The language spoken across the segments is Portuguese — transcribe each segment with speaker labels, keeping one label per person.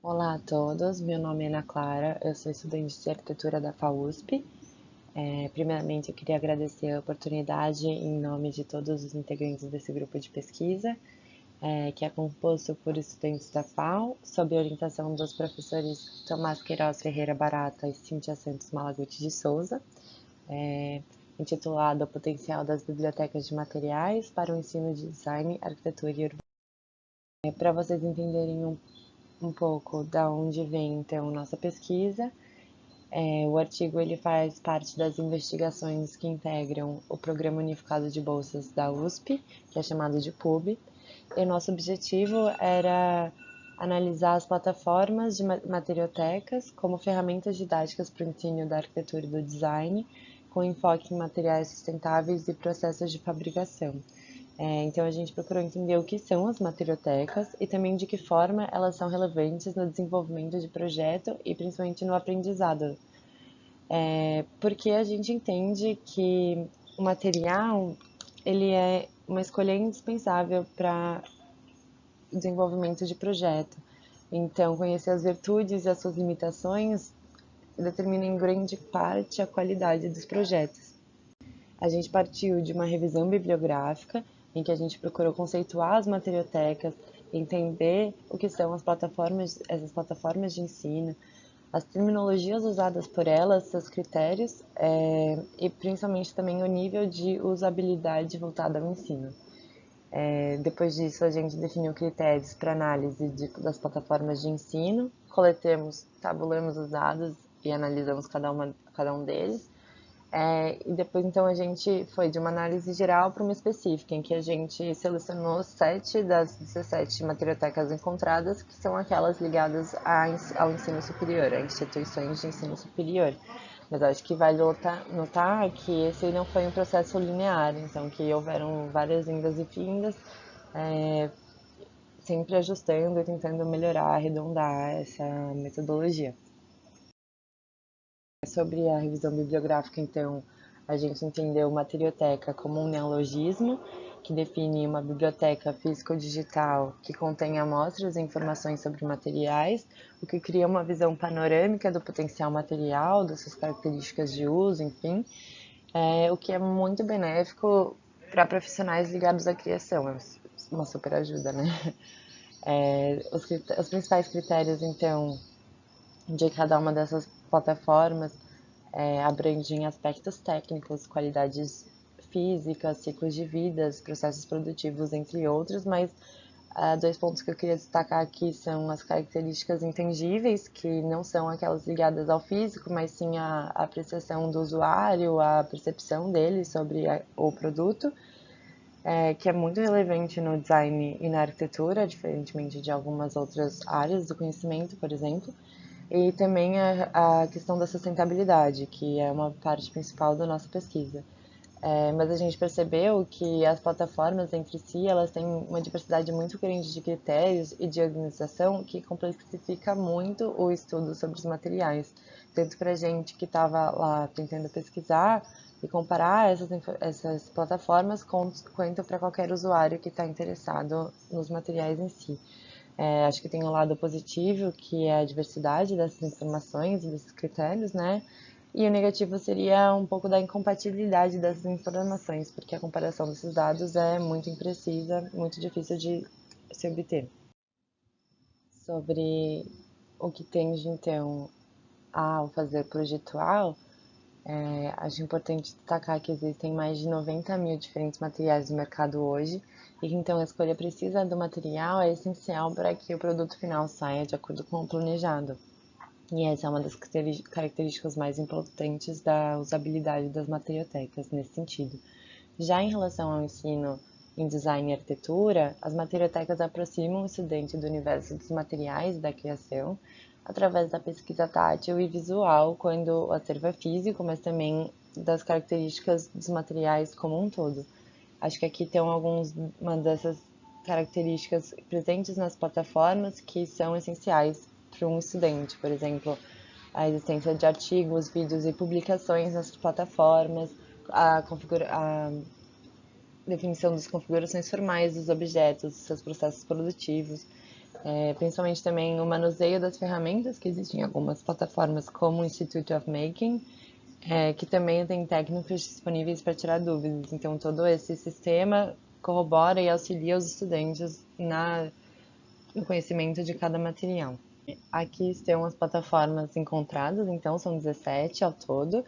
Speaker 1: Olá a todos, meu nome é Ana Clara, eu sou estudante de arquitetura da FAUSP. Primeiramente, eu queria agradecer a oportunidade em nome de todos os integrantes desse grupo de pesquisa, que é composto por estudantes da FAO, sob a orientação dos professores Tomás Queiroz Ferreira Barata e Cíntia Santos Malaguti de Souza, é, intitulado O Potencial das Bibliotecas de Materiais para o Ensino de Design, Arquitetura e Urbanismo. Para vocês entenderem um pouco da onde vem então nossa pesquisa. O artigo ele faz parte das investigações que integram o Programa Unificado de Bolsas da USP, que é chamado de PUB, e nosso objetivo era analisar as plataformas de materiotecas como ferramentas didáticas para o ensino da arquitetura e do design, com enfoque em materiais sustentáveis e processos de fabricação. Então a gente procurou entender o que são as materiotecas e também de que forma elas são relevantes no desenvolvimento de projeto e principalmente no aprendizado. Porque a gente entende que o material ele é uma escolha indispensável para o desenvolvimento de projeto. Então, conhecer as virtudes e as suas limitações determina em grande parte a qualidade dos projetos. A gente partiu de uma revisão bibliográfica, em que a gente procurou conceituar as materiotecas, entender o que são essas plataformas de ensino, as terminologias usadas por elas, seus critérios e principalmente também o nível de usabilidade voltada ao ensino. Depois disso, a gente definiu critérios para análise das plataformas de ensino, coletamos, tabulamos os dados e analisamos cada um deles. E depois, então, a gente foi de uma análise geral para uma específica, em que a gente selecionou 7 das 17 materiotecas encontradas, que são aquelas ligadas ao ensino superior, a instituições de ensino superior. Mas acho que vale notar que esse não foi um processo linear, então que houveram várias indas e vindas, é, sempre ajustando e tentando melhorar, arredondar essa metodologia. Sobre a revisão bibliográfica, então, a gente entendeu materioteca como um neologismo que define uma biblioteca físico-digital que contém amostras e informações sobre materiais, o que cria uma visão panorâmica do potencial material, das suas características de uso, enfim, o que é muito benéfico para profissionais ligados à criação, é uma super ajuda, né? Os principais critérios, então, de cada uma dessas plataformas abrangem aspectos técnicos, qualidades físicas, ciclos de vidas, processos produtivos, entre outros, mas dois pontos que eu queria destacar aqui são as características intangíveis, que não são aquelas ligadas ao físico, mas sim à apreciação do usuário, à percepção dele sobre o produto, que é muito relevante no design e na arquitetura, diferentemente de algumas outras áreas do conhecimento, por exemplo. E também a questão da sustentabilidade, que é uma parte principal da nossa pesquisa. Mas a gente percebeu que as plataformas entre si, elas têm uma diversidade muito grande de critérios e de organização que complexifica muito o estudo sobre os materiais. Tanto para a gente que estava lá tentando pesquisar e comparar essas plataformas, quanto para qualquer usuário que está interessado nos materiais em si. Acho que tem um lado positivo, que é a diversidade dessas informações e desses critérios, né? E o negativo seria um pouco da incompatibilidade dessas informações, porque a comparação desses dados é muito imprecisa, muito difícil de se obter. Sobre o que tende, então, ao fazer projetual, acho importante destacar que existem mais de 90 mil diferentes materiais no mercado hoje, e que então a escolha precisa do material é essencial para que o produto final saia de acordo com o planejado. E essa é uma das características mais importantes da usabilidade das materiotecas nesse sentido. Já em relação ao ensino em design e arquitetura, as materiotecas aproximam o estudante do universo dos materiais e da criação através da pesquisa tátil e visual, quando o acervo é físico, mas também das características dos materiais como um todo. Acho que aqui tem uma dessas características presentes nas plataformas que são essenciais para um estudante, por exemplo, a existência de artigos, vídeos e publicações nessas plataformas, a definição das configurações formais dos objetos, dos seus processos produtivos. Principalmente também o manuseio das ferramentas, que existem em algumas plataformas como o Institute of Making, que também tem técnicos disponíveis para tirar dúvidas. Então, todo esse sistema corrobora e auxilia os estudantes no conhecimento de cada material. Aqui estão as plataformas encontradas, então são 17 ao todo,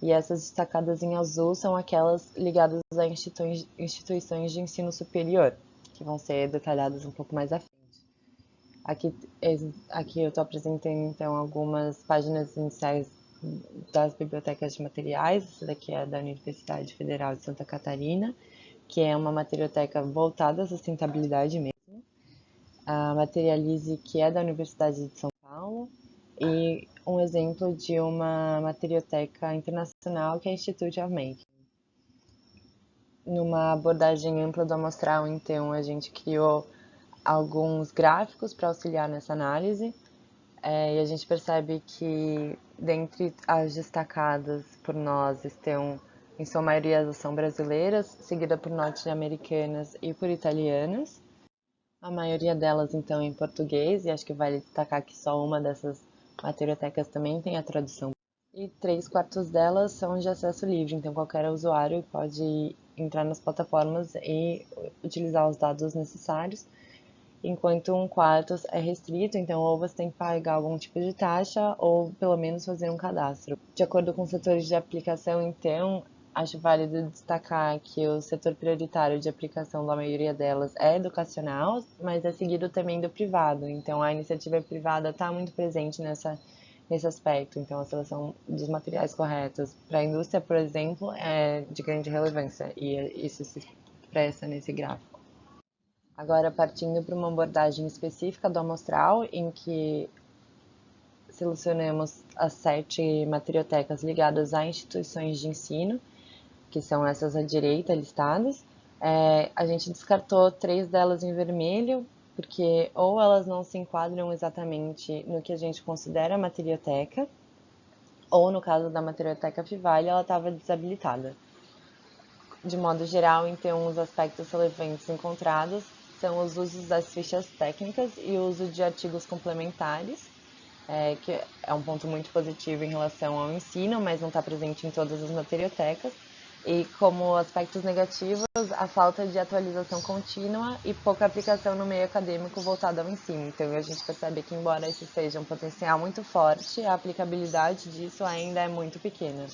Speaker 1: e essas destacadas em azul são aquelas ligadas a instituições de ensino superior, que vão ser detalhadas um pouco mais à frente. Aqui, aqui eu estou apresentando então algumas páginas iniciais das bibliotecas de materiais. Essa daqui é da Universidade Federal de Santa Catarina, que é uma materioteca voltada à sustentabilidade mesmo. A Materialize, que é da Universidade de São Paulo, e um exemplo de uma materioteca internacional, que é a Institute of Making. Numa abordagem ampla do amostral, então, a gente criou alguns gráficos para auxiliar nessa análise, e a gente percebe que, dentre as destacadas por nós, estão, em sua maioria, são brasileiras, seguida por norte-americanas e por italianas. A maioria delas, então, em português, e acho que vale destacar que só uma dessas materiotecas também tem a tradução. E 3/4 delas são de acesso livre, então qualquer usuário pode entrar nas plataformas e utilizar os dados necessários, enquanto 1/4 é restrito, então ou você tem que pagar algum tipo de taxa ou pelo menos fazer um cadastro. De acordo com os setores de aplicação, então, acho válido destacar que o setor prioritário de aplicação da maioria delas é educacional, mas é seguido também do privado, então a iniciativa privada está muito presente nesse aspecto. Então, a seleção dos materiais corretos para a indústria, por exemplo, é de grande relevância, e isso se expressa nesse gráfico. Agora, partindo para uma abordagem específica do amostral, em que selecionamos as 7 materiotecas ligadas a instituições de ensino, que são essas à direita listadas. A gente descartou 3 delas em vermelho, porque ou elas não se enquadram exatamente no que a gente considera materioteca, ou no caso da materioteca Fivale, ela estava desabilitada. De modo geral, então, os aspectos relevantes encontrados são os usos das fichas técnicas e o uso de artigos complementares, que é um ponto muito positivo em relação ao ensino, mas não está presente em todas as materiotecas. E como aspectos negativos, a falta de atualização contínua e pouca aplicação no meio acadêmico voltado ao ensino. Então, a gente percebe que, embora esse seja um potencial muito forte, a aplicabilidade disso ainda é muito pequena.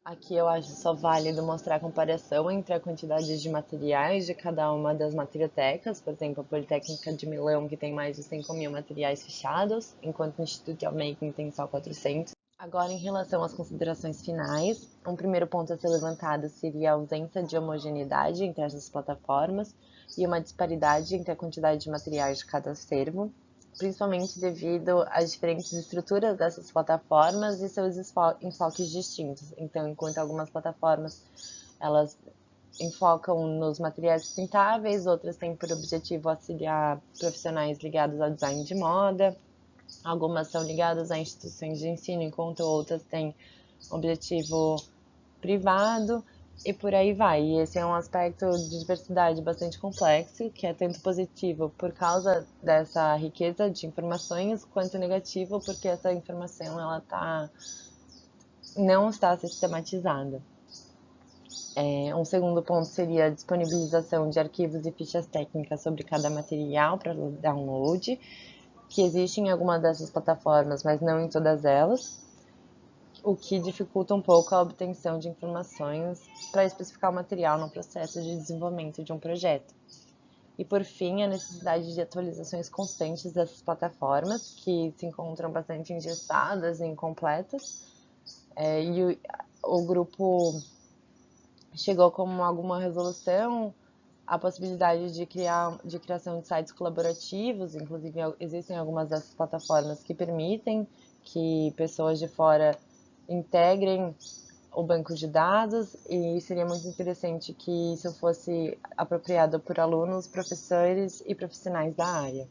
Speaker 1: Aqui eu acho só válido mostrar a comparação entre a quantidade de materiais de cada uma das materiotecas, por exemplo, a Politécnica de Milão, que tem mais de 5.000 materiais fechados, enquanto o Instituto of Making tem só 400. Agora, em relação às considerações finais, um primeiro ponto a ser levantado seria a ausência de homogeneidade entre essas plataformas e uma disparidade entre a quantidade de materiais de cada acervo, principalmente devido às diferentes estruturas dessas plataformas e seus enfoques distintos. Então, enquanto algumas plataformas elas enfocam nos materiais sustentáveis, outras têm por objetivo auxiliar profissionais ligados ao design de moda, algumas são ligadas a instituições de ensino, enquanto outras têm objetivo privado, e por aí vai. E esse é um aspecto de diversidade bastante complexo, que é tanto positivo por causa dessa riqueza de informações, quanto negativo porque essa informação não está sistematizada. Um segundo ponto seria a disponibilização de arquivos e fichas técnicas sobre cada material para download, que existe em alguma dessas plataformas, mas não em todas elas, o que dificulta um pouco a obtenção de informações para especificar o material no processo de desenvolvimento de um projeto. E, por fim, a necessidade de atualizações constantes dessas plataformas, que se encontram bastante engessadas e incompletas, e o grupo chegou como alguma resolução a possibilidade de criação de sites colaborativos, inclusive existem algumas dessas plataformas que permitem que pessoas de fora integrem o banco de dados, e seria muito interessante que isso fosse apropriado por alunos, professores e profissionais da área.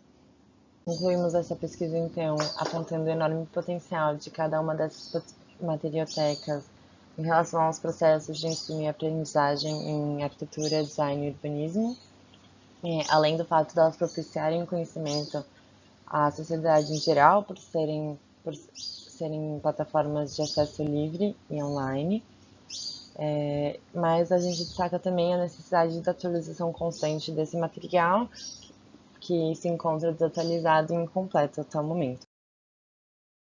Speaker 1: Concluímos essa pesquisa, então, apontando o enorme potencial de cada uma dessas materiotecas em relação aos processos de ensino e aprendizagem em arquitetura, design e urbanismo, além do fato de elas propiciarem conhecimento à sociedade em geral, por serem plataformas de acesso livre e online, mas a gente destaca também a necessidade da atualização constante desse material, que se encontra desatualizado e incompleto até o momento.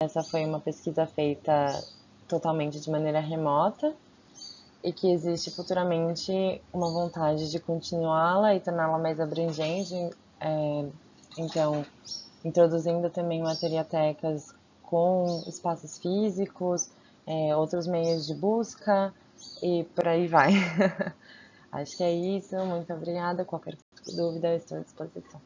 Speaker 1: Essa foi uma pesquisa feita totalmente de maneira remota e que existe futuramente uma vontade de continuá-la e torná-la mais abrangente, então introduzindo também materiatecas com espaços físicos, outros meios de busca e por aí vai. Acho que é isso, muito obrigada. Qualquer dúvida, eu estou à disposição.